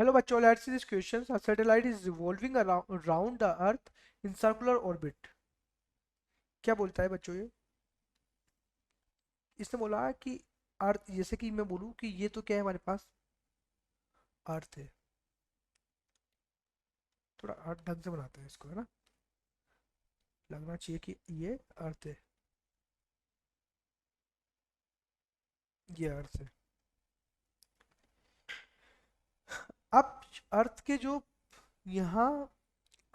Hello बच्चों, let's see this question. A satellite is revolving around the Earth in circular orbit. क्या बोलता है बच्चों ये? इसने बोला कि अर्थ, जैसे कि मैं बोलूँ कि ये तो क्या है हमारे पास, अर्थ है। थोड़ा अर्थ ढंग से बनाते हैं इसको, है ना? लगना चाहिए कि ये अर्थ है, ये अर्थ है। अब अर्थ के जो यहाँ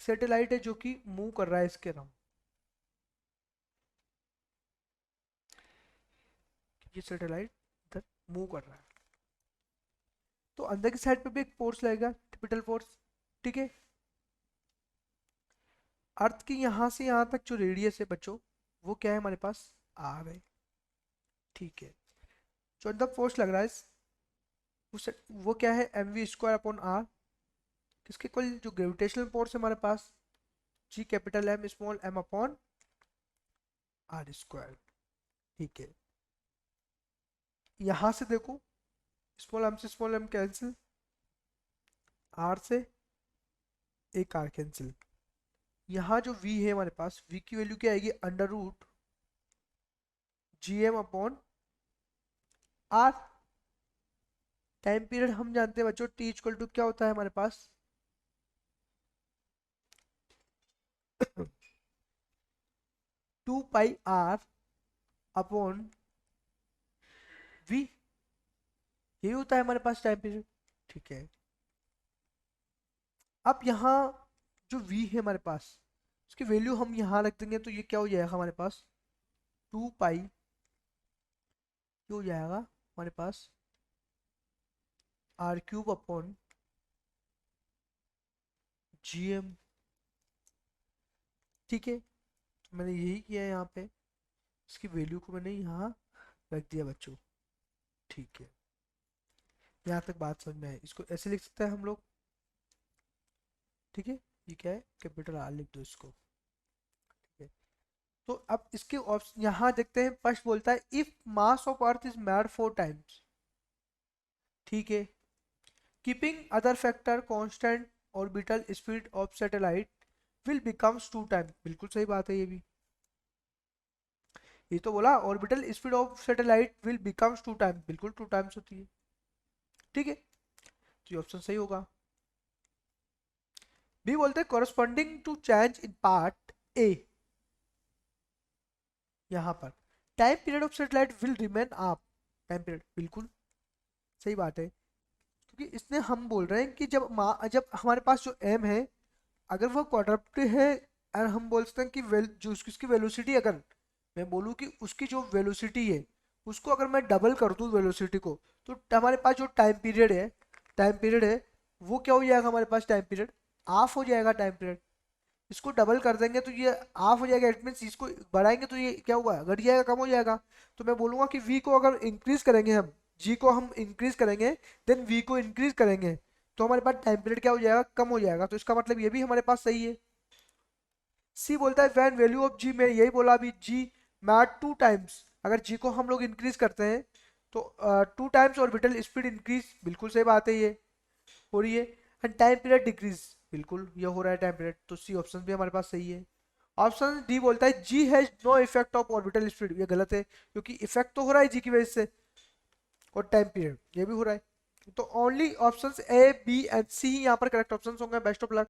सैटेलाइट है जो कि मूव कर रहा है इसके अराउंड, ये सैटेलाइट इधर मूव कर रहा है, तो अंदर की साइड पे भी एक फोर्स लगेगा, टिपिटल फोर्स। ठीक है। अर्थ की यहाँ से यहाँ तक जो रेडियस है बच्चों, वो क्या है हमारे पास, आर है। ठीक है। जो अंदर फोर्स लग रहा है वो क्या है, M V square upon R. किसके कुल जो ग्रेविटेशनल फोर्स है हमारे पास, G capital M small M upon R square. ठीक है। यहाँ से देखो, स्मॉल एम से स्मॉल एम कैंसिल, आर से एक आर कैंसिल। यहाँ जो v है हमारे पास, v की वैल्यू क्या आएगी, under root G M upon R. Time period हम जानते हैं बच्चों, t इक्वल टू क्या होता है हमारे पास, 2 पाई आर अपॉन v, यही होता है हमारे पास टाइम पीरियड। ठीक है। अब यहाँ जो v है हमारे पास, उसकी वैल्यू हम यहाँ रख देंगे, तो ये क्या हो जाएगा हमारे पास, 2 पाई, ये हो जाएगा हमारे पास R cube upon G M. ठीक है। मैंने यही किया है यहाँ पे, इसकी वैल्यू को मैंने यहाँ रख दिया बच्चों। ठीक है। यहाँ तक बात समझ में आए, इसको ऐसे लिख सकते हैं हम लोग। ठीक है। ये क्या है, कैपिटल आर लिख दो इसको। ठीक है। तो अब इसके ऑप्शन यहाँ देखते हैं। फर्स्ट बोलता है if mass of earth is mad 4 times. ठीक है। Keeping other factor constant, orbital speed of satellite will becomes 2 times. बिल्कुल सही बात है ये भी। ये तो बोला orbital speed of satellite will becomes 2 times, बिल्कुल 2 टाइम्स होती है। ठीक है। तो ये ऑप्शन सही होगा। बी बोलते हैं corresponding to change in part A, यहाँ पर time period of satellite will remain आप। टाइम पीरियड बिल्कुल सही बात है, क्योंकि इसने हम बोल रहे हैं कि जब हमारे पास जो एम है, अगर वो क्वाड्रप्ट है, और हम बोल सकते हैं कि जो उसकी वेलोसिटी, अगर मैं बोलूँ कि उसकी जो वेलोसिटी है उसको अगर मैं डबल कर दूँ वेलोसिटी को, तो हमारे पास जो टाइम पीरियड है वो क्या हो जाएगा हमारे पास, टाइम पीरियड हाफ हो जाएगा। टाइम पीरियड इसको डबल कर देंगे तो ये हाफ हो जाएगा। इट मीन्स इसको बढ़ाएंगे तो ये क्या हुआ, घट जाएगा, कम हो जाएगा। तो मैं बोलूंगा कि v को अगर इंक्रीज करेंगे हम, g को हम इंक्रीज करेंगे, देन v को इंक्रीज करेंगे, तो हमारे पास टाइम पीरियड क्या हो जाएगा, कम हो जाएगा। तो इसका मतलब ये भी हमारे पास सही है। सी बोलता है वैन वैल्यू ऑफ जी, में यही बोला अभी, जी मैट 2 टाइम्स। अगर जी को हम लोग इंक्रीज करते हैं तो 2 टाइम्स ऑर्बिटल स्पीड इंक्रीज, बिल्कुल सही बात है, ये हो रही है। एंड टाइम पीरियड डिक्रीज, बिल्कुल ये हो रहा है टाइम पीरियड। तो सी ऑप्शन भी हमारे पास सही है। ऑप्शन डी बोलता है G has no effect of orbital speed, ये गलत है, क्योंकि इफेक्ट तो हो रहा है जी की वजह से, और टाइम पीरियड ये भी हो रहा है। तो only options A B and C यहाँ पर करेक्ट ऑप्शंस होंगे। Best of luck.